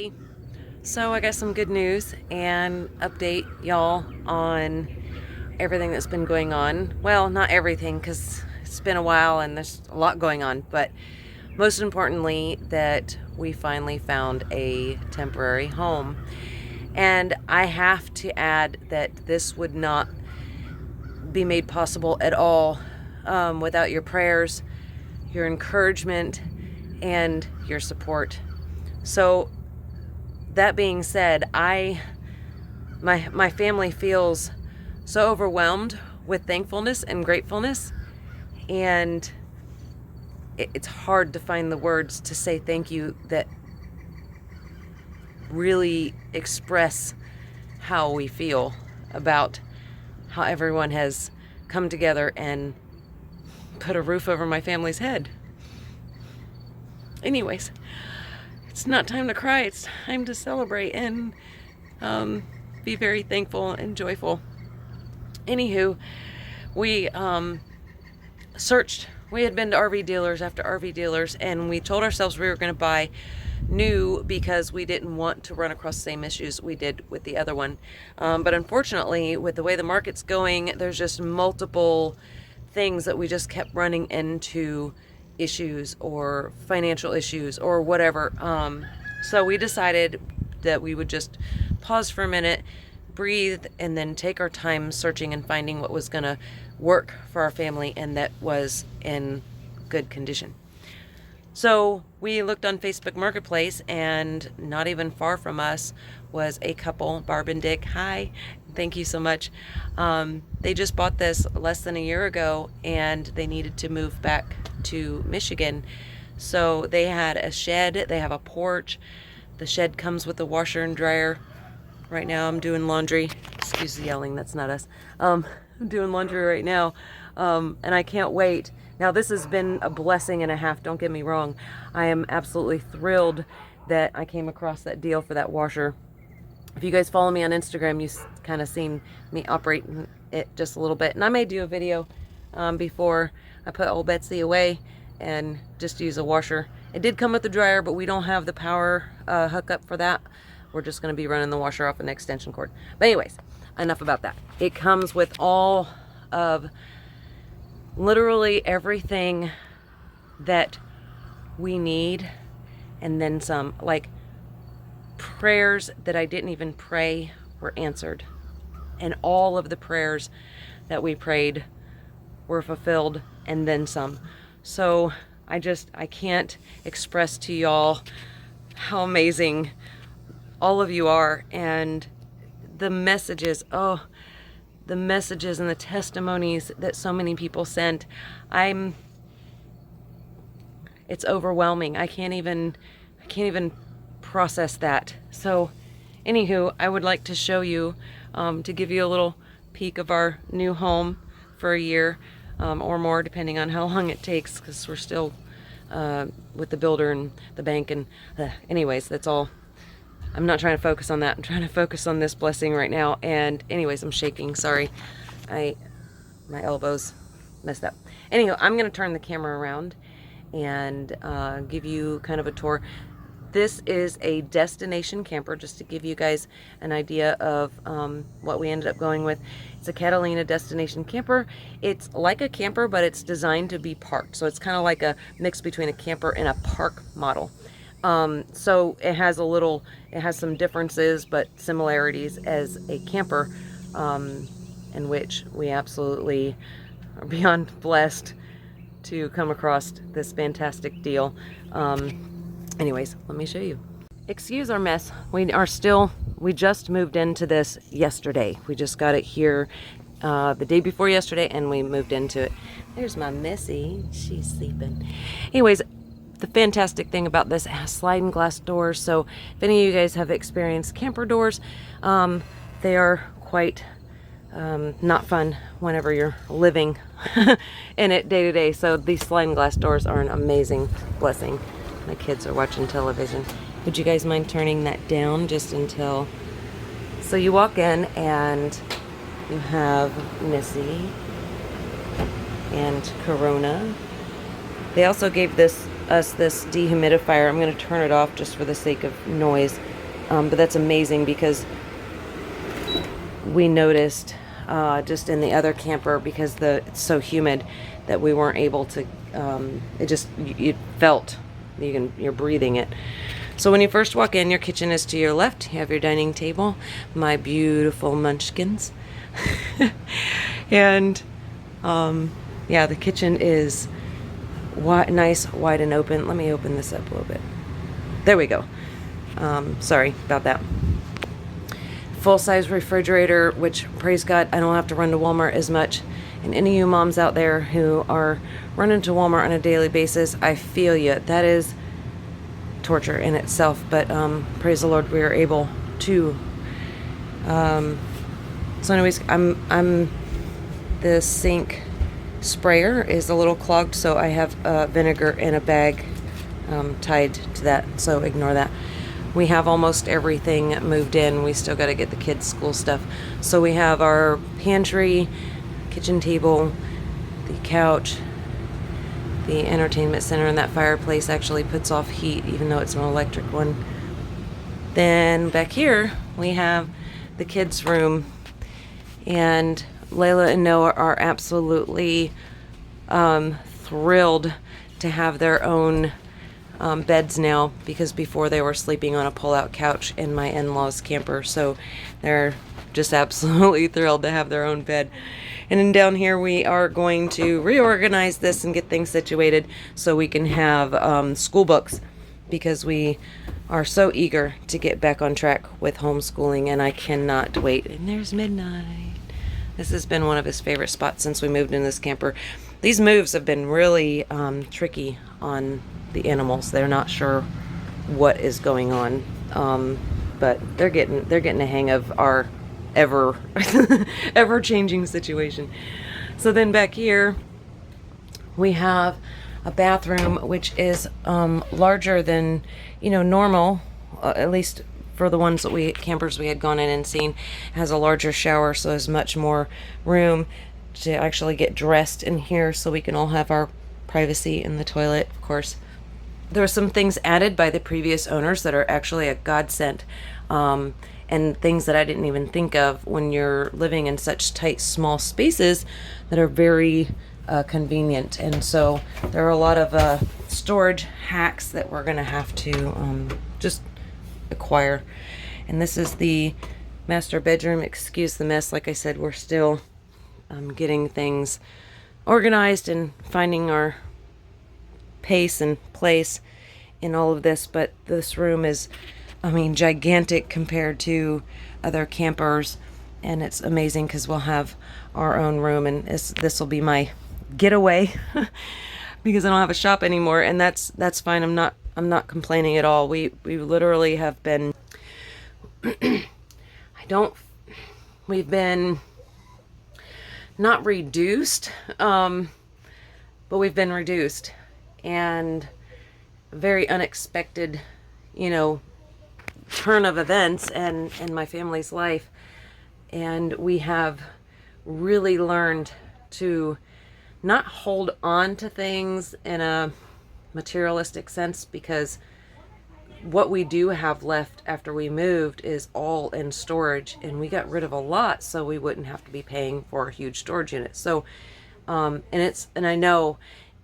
Hey, so I got some good news and update y'all on everything that's been going on. Well, not everything because it's been a while and there's a lot going on, but most importantly that we finally found a temporary home. And I have to add that this would not be made possible at all without your prayers, your encouragement, and your support. So that being said, my family feels so overwhelmed with thankfulness and gratefulness, and it's hard to find the words to say thank you that really express how we feel about how everyone has come together and put a roof over my family's head. Anyways, it's not time to cry, it's time to celebrate and be very thankful and joyful. Anywho, we searched. We had been to RV dealers after RV dealers, and we told ourselves we were going to buy new because we didn't want to run across the same issues we did with the other one. But unfortunately, with the way the market's going, there's just multiple things that we just kept running into issues or financial issues or whatever. So we decided that we would just pause for a minute, breathe, and then take our time searching and finding what was going to work for our family and that was in good condition. So we looked on Facebook Marketplace, and not even far from us was a couple, Barb and Dick. Hi, thank you so much. They just bought this less than a year ago, and they needed to move back to Michigan. So they had a shed, they have a porch. The shed comes with a washer and dryer. Right now I'm doing laundry. Excuse the yelling, that's not us. I'm doing laundry right now, and I can't wait. Now this has been a blessing and a half, don't get me wrong. I am absolutely thrilled that I came across that deal for that washer. If you guys follow me on Instagram, you've kind of seen me operate it just a little bit. And I may do a video before I put old Betsy away and just use a washer. It did come with the dryer, but we don't have the power hookup for that. We're just going to be running the washer off an extension cord. But anyways, enough about that. It comes with all of literally everything that we need and then some. Like, prayers that I didn't even pray were answered, and all of the prayers that we prayed were fulfilled and then some. So I can't express to y'all how amazing all of you are, and the messages, the messages and the testimonies that so many people sent. It's overwhelming. I can't even process that. So anywho, I would like to show you, to give you a little peek of our new home for a year or more, depending on how long it takes, because we're still with the builder and the bank and anyways, that's all. I'm not trying to focus on that. I'm trying to focus on this blessing right now. And anyways, I'm shaking. Sorry. My elbows messed up. Anyhow, I'm going to turn the camera around and give you kind of a tour. This is a destination camper, just to give you guys an idea of what we ended up going with. It's a Catalina destination camper. It's like a camper, but it's designed to be parked. So it's kind of like a mix between a camper and a park model. So it has some differences but similarities as a camper, in which we absolutely are beyond blessed to come across this fantastic deal. Anyways, let me show you. Excuse our mess. We just moved into this yesterday. We just got it here the day before yesterday, and we moved into it. There's my Missy. She's sleeping. Anyways, the fantastic thing about this, it has sliding glass doors. So if any of you guys have experienced camper doors, they are quite not fun whenever you're living in it day to day. So these sliding glass doors are an amazing blessing. My kids are watching television. Would you guys mind turning that down just until... So you walk in and you have Missy and Corona. They also gave us this dehumidifier. I'm going to turn it off just for the sake of noise. But that's amazing because we noticed just in the other camper, because it's so humid, that we weren't able to, it just, you felt, you're breathing it. So when you first walk in, your kitchen is to your left. You have your dining table, my beautiful munchkins. And yeah, the kitchen is nice, wide and open. Let me open this up a little bit. There we go. Sorry about that. Full-size refrigerator, which, praise God, I don't have to run to Walmart as much. And any of you moms out there who are running to Walmart on a daily basis, I feel you. That is torture in itself, but praise the Lord, we are able to. So anyways, the sink sprayer is a little clogged, so I have vinegar in a bag tied to that, so ignore that. We have almost everything moved in. We still got to get the kids' school stuff. So we have our pantry, kitchen table, the couch, the entertainment center, and that fireplace actually puts off heat, even though it's an electric one. Then back here, we have the kids' room. And Layla and Noah are absolutely thrilled to have their own beds now, because before they were sleeping on a pull-out couch in my in-laws' camper. So they're just absolutely thrilled to have their own bed. And then down here we are going to reorganize this and get things situated so we can have school books, because we are so eager to get back on track with homeschooling, and I cannot wait. And there's midnight. This has been one of his favorite spots since we moved in this camper. These moves have been really tricky on the animals. They're not sure what is going on, but they're getting a hang of our ever changing situation. So then back here we have a bathroom which is larger than normal, at least for the ones that campers we had gone in and seen. It has a larger shower, so there's much more room to actually get dressed in here, so we can all have our privacy in the toilet. Of course, there were some things added by the previous owners that are actually a godsend, and things that I didn't even think of when you're living in such tight, small spaces that are very convenient. And so there are a lot of storage hacks that we're gonna have to just acquire. And this is the master bedroom. Excuse the mess. Like I said, we're still getting things organized and finding our pace and place in all of this. But this room is, gigantic compared to other campers, and it's amazing because we'll have our own room, and this will be my getaway because I don't have a shop anymore, and that's fine. I'm not complaining at all. We literally have been we've been not reduced, but we've been reduced, and very unexpected, turn of events and in my family's life. And we have really learned to not hold on to things in a materialistic sense, because what we do have left after we moved is all in storage, and we got rid of a lot so we wouldn't have to be paying for a huge storage unit. So and I know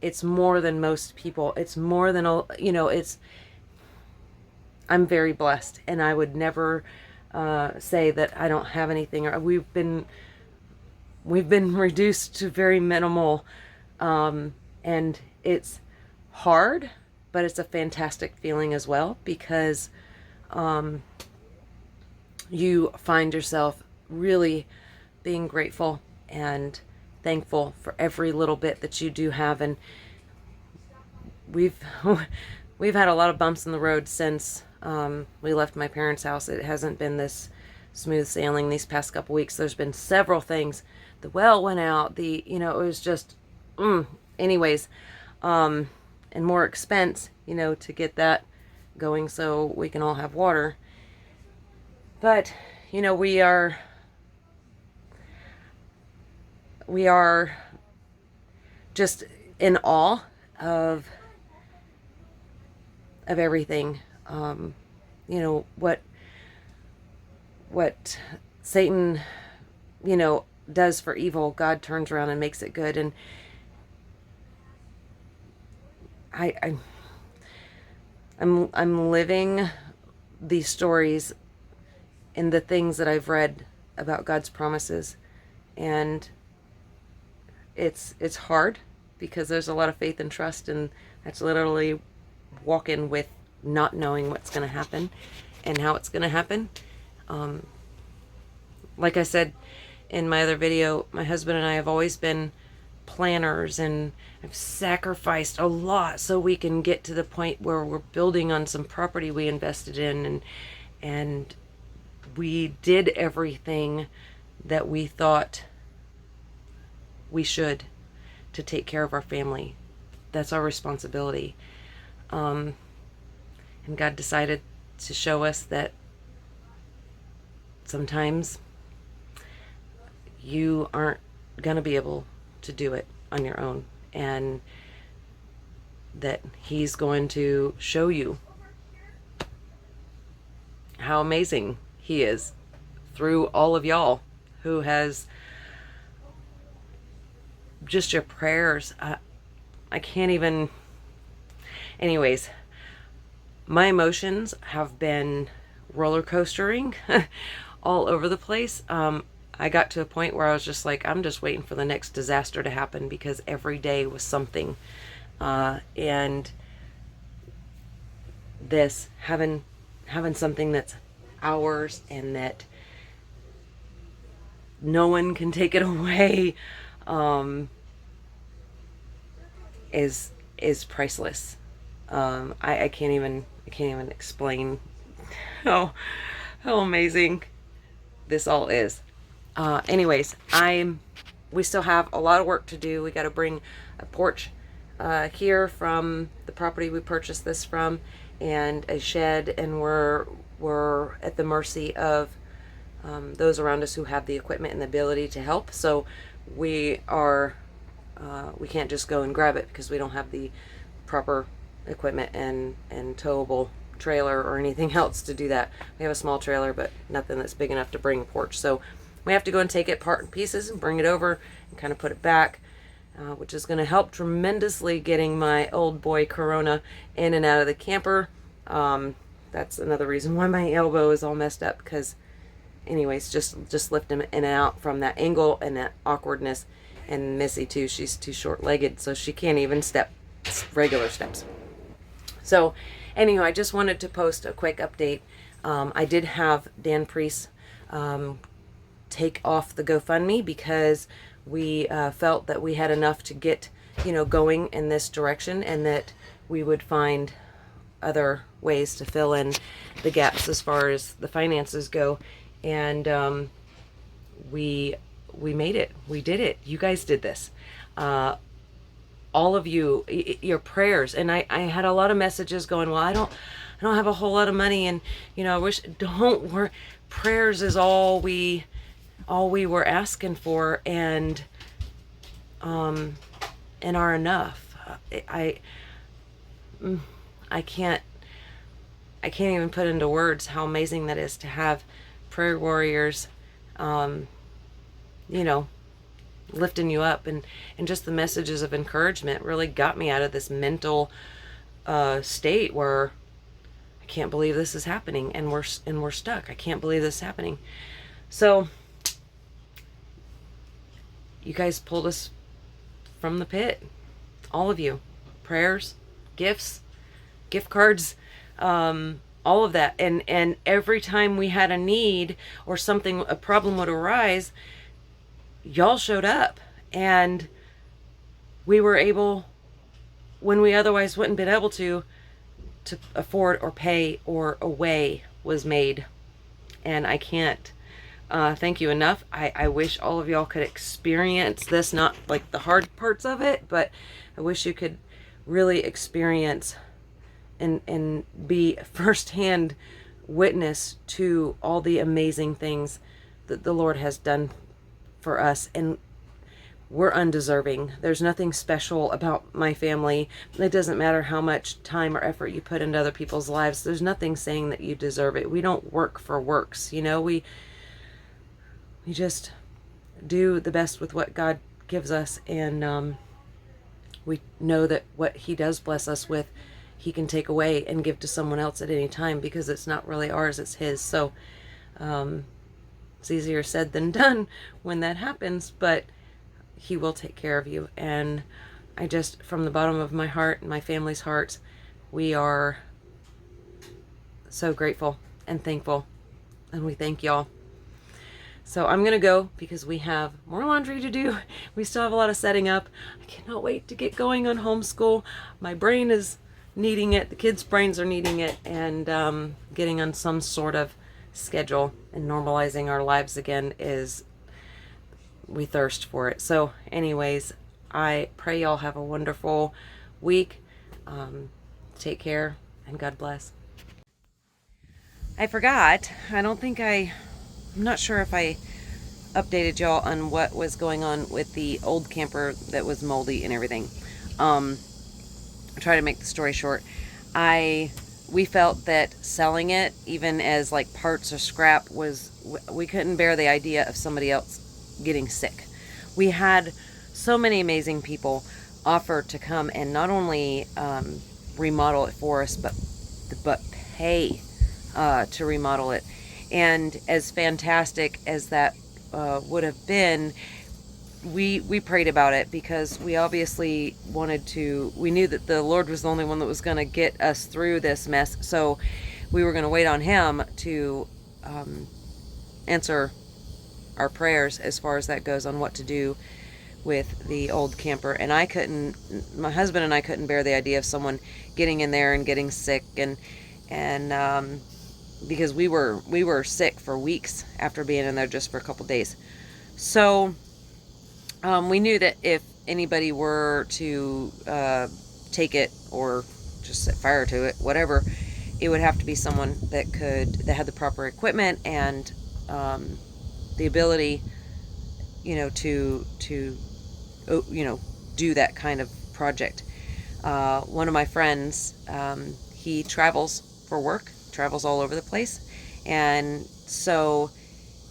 it's more than most people. It's more than I'm very blessed, and I would never say that I don't have anything. We've been reduced to very minimal, and it's hard, but it's a fantastic feeling as well, because you find yourself really being grateful and thankful for every little bit that you do have. And we've had a lot of bumps in the road since we left my parents' house. It hasn't been this smooth sailing these past couple weeks. There's been several things. The well went out. It was just anyways, and more expense, to get that going so we can all have water. But we are just in awe of everything. what Satan, does for evil, God turns around and makes it good. And I'm living these stories in the things that I've read about God's promises, and it's hard because there's a lot of faith and trust, and that's literally walking with not knowing what's going to happen and how it's going to happen. Like I said in my other video, my husband and I have always been planners, and I've sacrificed a lot so we can get to the point where we're building on some property we invested in, and we did everything that we thought we should to take care of our family. That's our responsibility. And God decided to show us that sometimes you aren't going to be able to do it on your own, and that He's going to show you how amazing He is through all of y'all who has just your prayers. I can't even. Anyways, my emotions have been roller coastering all over the place. I got to a point where I was just like, I'm just waiting for the next disaster to happen, because every day was something. And this, having something that's ours and that no one can take it away, is priceless. I can't even explain how amazing this all is. Anyways, we still have a lot of work to do. We got to bring a porch here from the property we purchased this from, and a shed, and we're at the mercy of those around us who have the equipment and the ability to help. So we can't just go and grab it because we don't have the proper equipment and towable trailer or anything else to do that. We have a small trailer, but nothing that's big enough to bring a porch. So we have to go and take it apart in pieces and bring it over and kind of put it back, which is going to help tremendously getting my old boy Corona in and out of the camper. That's another reason why my elbow is all messed up, because anyways, just lift him in and out from that angle and that awkwardness. And Missy too, she's too short-legged, so she can't even step regular steps. So anyway, I just wanted to post a quick update. I did have Dan Priest take off the GoFundMe because we felt that we had enough to get going in this direction, and that we would find other ways to fill in the gaps as far as the finances go. And we made it. We did it. You guys did this. All of you, your prayers. And I had a lot of messages going, well, I don't have a whole lot of money, and I wish. Don't worry. Prayers is all we were asking for, and are enough. I can't even put into words how amazing that is to have prayer warriors, lifting you up, and just the messages of encouragement really got me out of this mental state where I can't believe this is happening, and we're stuck. I can't believe this is happening. So you guys pulled us from the pit, all of you. Prayers, gifts, gift cards, all of that. And every time we had a need or something, a problem would arise, y'all showed up, and we were able, when we otherwise wouldn't been able to afford or pay, or a way was made. And I can't thank you enough. I wish all of y'all could experience this, not like the hard parts of it, but I wish you could really experience and be firsthand witness to all the amazing things that the Lord has done for us. And we're undeserving. There's nothing special about my family. It doesn't matter how much time or effort you put into other people's lives. There's nothing saying that you deserve it. We don't work for works, you know. We just do the best with what God gives us, and we know that what He does bless us with, He can take away and give to someone else at any time, because it's not really ours, it's His. So it's easier said than done when that happens, but He will take care of you. And I just, from the bottom of my heart and my family's hearts, we are so grateful and thankful, and we thank y'all. So I'm going to go because we have more laundry to do. We still have a lot of setting up. I cannot wait to get going on homeschool. My brain is needing it. The kids' brains are needing it. And getting on some sort of schedule and normalizing our lives again we thirst for it. So anyways, I pray y'all have a wonderful week. Take care and God bless. I forgot. I'm not sure if I updated y'all on what was going on with the old camper that was moldy and everything. I'll try to make the story short. We felt that selling it, even as like parts or scrap, we couldn't bear the idea of somebody else getting sick. We had so many amazing people offer to come and not only remodel it for us, but pay to remodel it. And as fantastic as that would have been, we prayed about it, because we obviously we knew that the Lord was the only one that was going to get us through this mess. So we were going to wait on Him to answer our prayers as far as that goes, on what to do with the old camper. And my husband and I couldn't bear the idea of someone getting in there and getting sick, and because we were sick for weeks after being in there just for a couple days. So we knew that if anybody were to take it or just set fire to it, whatever, it would have to be someone that had the proper equipment and the ability, to do that kind of project. One of my friends, he travels for work, travels all over the place, and so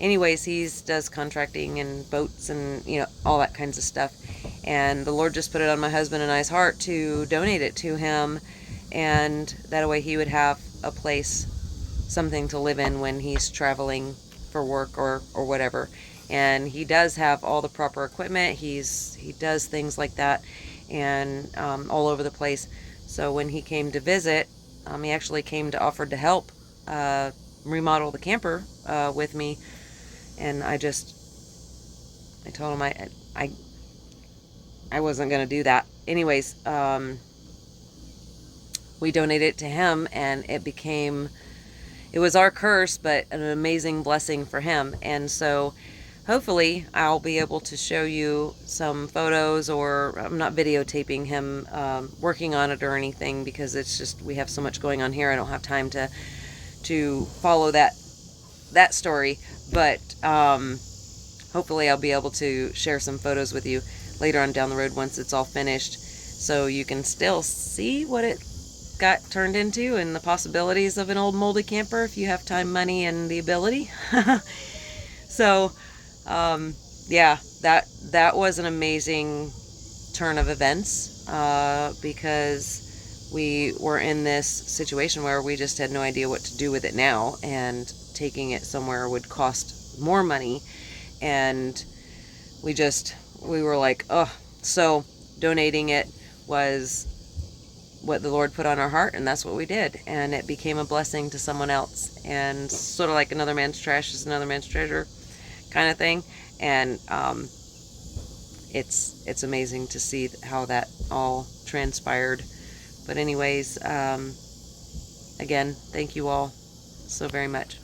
anyways, he does contracting and boats and all that kinds of stuff. And the Lord just put it on my husband and I's heart to donate it to him, and that way he would have a place, something to live in when he's traveling for work or whatever. And he does have all the proper equipment. He does things like that, and all over the place. So when he came to visit, he actually came to offer to help remodel the camper with me. And I told him I wasn't going to do that. Anyways, we donated it to him, and it was our curse, but an amazing blessing for him. And so hopefully I'll be able to show you some photos, or I'm not videotaping him working on it or anything, because it's just, we have so much going on here. I don't have time to follow that story, but hopefully I'll be able to share some photos with you later on down the road once it's all finished, so you can still see what it got turned into and the possibilities of an old moldy camper if you have time, money, and the ability. So yeah, that was an amazing turn of events, because we were in this situation where we just had no idea what to do with it now, and taking it somewhere would cost more money, and we were like, oh. So donating it was what the Lord put on our heart, and that's what we did, and it became a blessing to someone else, and sort of like another man's trash is another man's treasure kind of thing. And it's amazing to see how that all transpired. But anyways, again, thank you all so very much.